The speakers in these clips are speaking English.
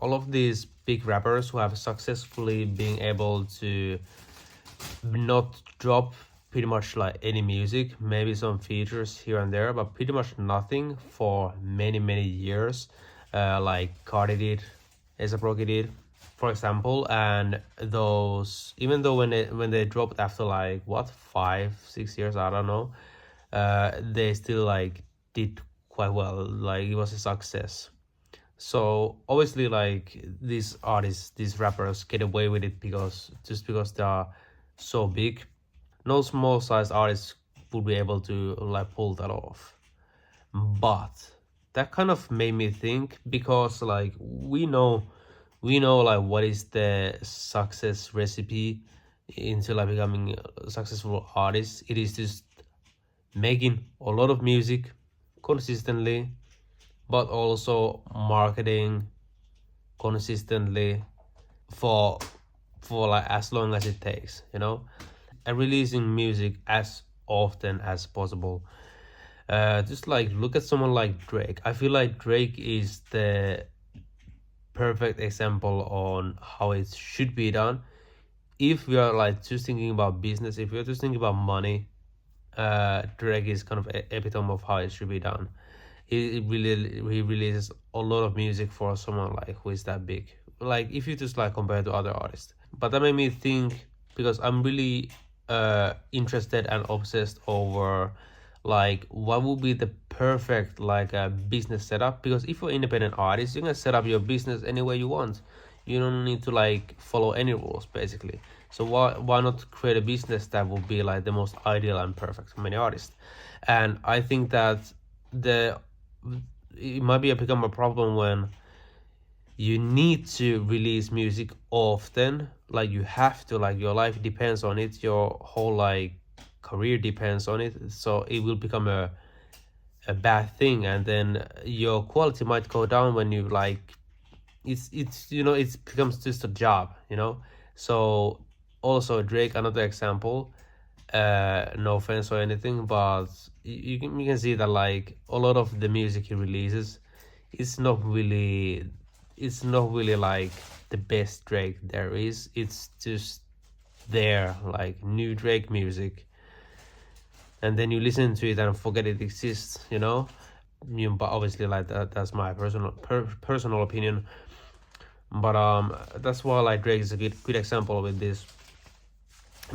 all of these big rappers who have successfully been able to not drop pretty much like any music, maybe some features here and there, but pretty much nothing for many years, like Cardi did, A$AP Rocky did, for example. And those, even though when they dropped after like what 5 6 years, I don't know, they still like did quite well, like it was a success. So obviously, like these artists, these rappers get away with it because just because they are so big. No small sized artist would be able to like pull that off. But that kind of made me think, because like we know like what is the success recipe into like becoming a successful artist. It is just making a lot of music consistently, but also marketing consistently for like as long as it takes, and releasing music as often as possible. Just like look at someone like Drake. I feel like Drake is the perfect example on how it should be done. If we are like just thinking about business, if we're just thinking about money, Drake is kind of epitome of how it should be done. He releases a lot of music for someone like who is that big. Like if you just like compare to other artists. But that made me think, because I'm really interested and obsessed over like what would be the perfect like business setup. Because if you're an independent artist, you can set up your business any way you want. You don't need to like follow any rules basically. So why not create a business that would be like the most ideal and perfect for many artists? And I think that the it might be become a problem when you need to release music often, like you have to, like your life depends on it, your whole like career depends on it, so it will become a bad thing, and then your quality might go down when you like it's it becomes just a job. So also Drake, another example, no offense or anything, but you can see that like a lot of the music he releases, it's not really it's not really like the best Drake there is. It's just there, like new Drake music, and then you listen to it and forget it exists. But obviously like that's my personal opinion. But that's why like Drake is a good example with this,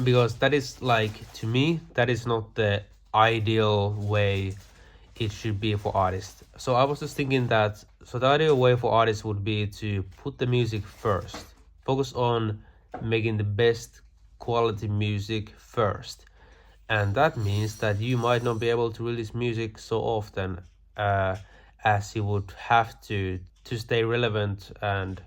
because that is like, to me, that is not the ideal way it should be for artists. So I was just thinking that, so the ideal way for artists would be to put the music first, focus on making the best quality music first. And that means that you might not be able to release music so often as you would have to stay relevant and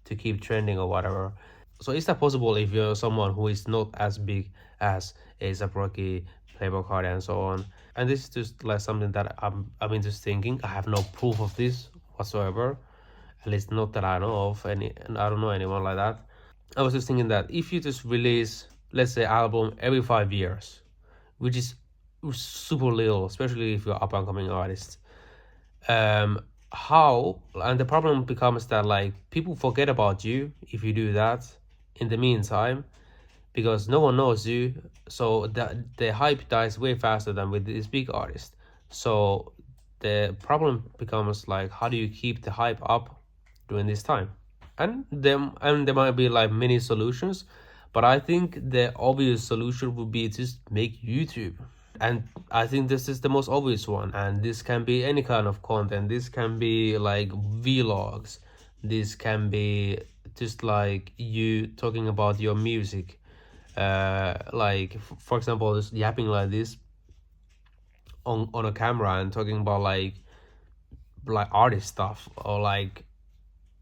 to keep trending or whatever. So is that possible if you're someone who is not as big as A$AP Rocky, Playboy Cardi, and so on? And this is just like something that I'm just thinking. I have no proof of this whatsoever, at least not that I know of, and I don't know anyone like that. I was just thinking that if you just release, let's say, album every 5 years, which is super little, especially if you're up and coming artist. How, and the problem becomes that like people forget about you if you do that in the meantime, because no one knows you, so the hype dies way faster than with this big artist. So the problem becomes like, how do you keep the hype up during this time? And there might be like many solutions, but I think the obvious solution would be just make YouTube. And I think this is the most obvious one, and this can be any kind of content. This can be like vlogs, this can be just like you talking about your music, like for example, just yapping like this on a camera and talking about like artist stuff, or like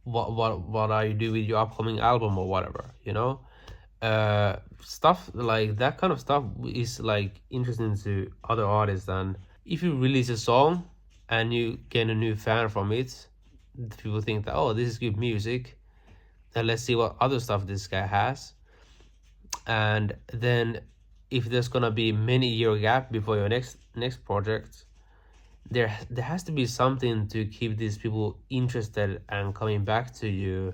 what are you do with your upcoming album or whatever, stuff like that. Kind of stuff is like interesting to other artists. And if you release a song and you gain a new fan from it, people think that, oh, this is good music, and let's see what other stuff this guy has. And then if there's gonna be many year gap before your next project, there has to be something to keep these people interested and coming back to you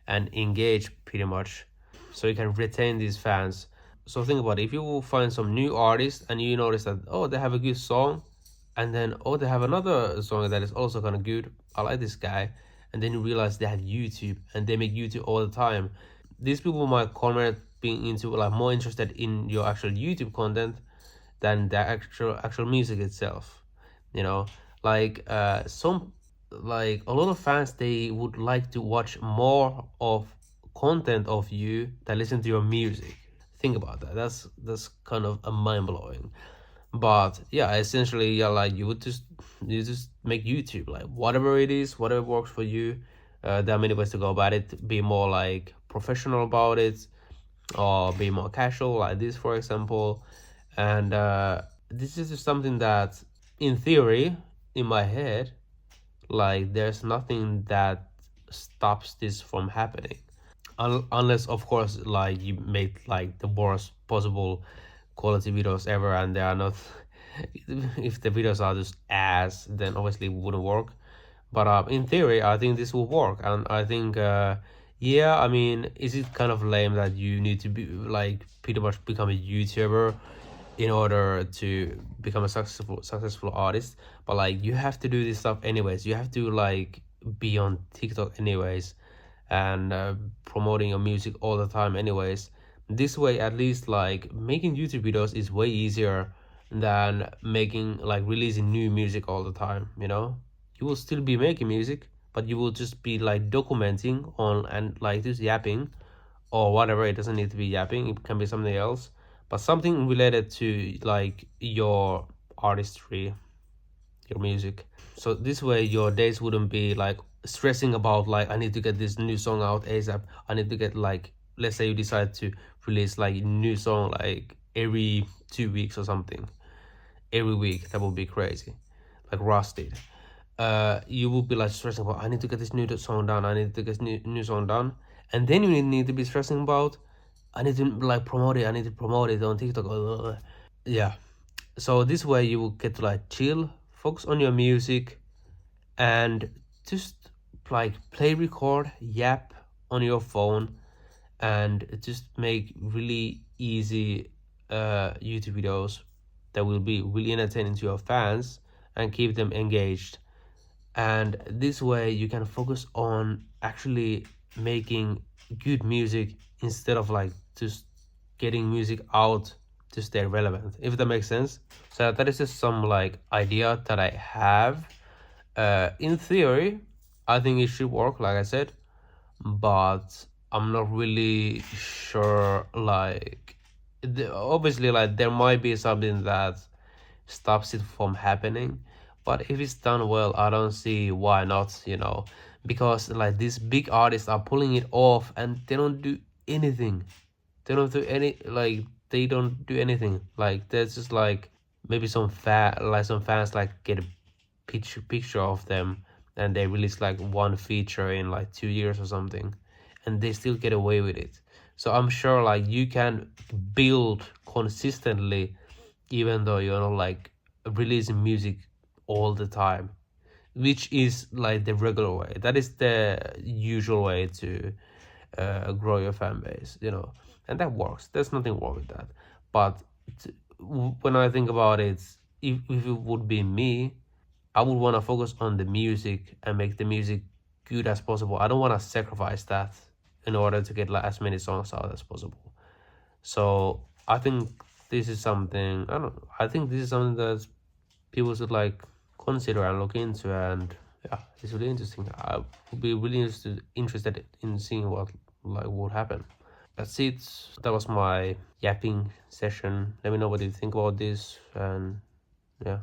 and engage pretty much, so you can retain these fans. So think about it. If you will find some new artist and you notice that, oh, they have a good song, and then, oh, they have another song that is also kind of good, I like this guy, and then you realize they have YouTube and they make YouTube all the time. These people might comment being into like more interested in your actual YouTube content than the actual music itself. You know, like some like a lot of fans, they would like to watch more of content of you than listen to your music. Think about that. That's kind of a mind blowing. But yeah, essentially, yeah, like you just make YouTube, like whatever it is, whatever works for you. There are many ways to go about it. Be more like professional about it, or be more casual, like this, for example. And this is just something that, in theory, in my head, like there's nothing that stops this from happening. Unless, of course, like you make like the worst possible quality videos ever, and they are not. If the videos are just ass, then obviously it wouldn't work. But in theory, I think this will work, and I think, yeah, I mean, is it kind of lame that you need to be like pretty much become a YouTuber in order to become a successful artist? But like you have to do this stuff anyways. You have to like be on TikTok anyways, and promoting your music all the time anyways. This way, at least, like making YouTube videos is way easier than making like releasing new music all the time, you know. You will still be making music, but you will just be like documenting on and like just yapping or whatever. It doesn't need to be yapping, it can be something else, but something related to like your artistry, your music. So this way your days wouldn't be like stressing about like I need to get this new song out ASAP. I need to get like, let's say you decide to release like a new song like every 2 weeks or something. Every week, that would be crazy. Like Ross did. You will be like stressing about I need to get this new song done. I need to get new song done. And then you need to be stressing about I need to like promote it. I need to promote it on TikTok. Yeah. So this way you will get to like chill, focus on your music, and just like play, record, yap on your phone, and just make really easy YouTube videos that will be really entertaining to your fans and keep them engaged. And this way you can focus on actually making good music instead of like just getting music out to stay relevant, if that makes sense. So that is just some like idea that I have. In theory, I think it should work, like I said, but I'm not really sure. Like, obviously, like there might be something that stops it from happening, but if it's done well, I don't see why not. You know, because like these big artists are pulling it off, and they don't do anything. They don't do any like they don't do anything. Like there's just like maybe some fans like get a picture of them, and they release like one feature in like 2 years or something, and they still get away with it. So I'm sure like you can build consistently even though you're not like releasing music all the time, which is like the regular way. That is the usual way to grow your fan base, you know, and that works. There's nothing wrong with that. But when I think about it, if it would be me, I would want to focus on the music and make the music good as possible. I don't want to sacrifice that in order to get like as many songs out as possible. So I think this is something I don't know, I think this is something that people should like consider and look into, and yeah, it's really interesting. I would be really interested in seeing what like would happen. That's it. That was my yapping session. Let me know what you think about this, and yeah.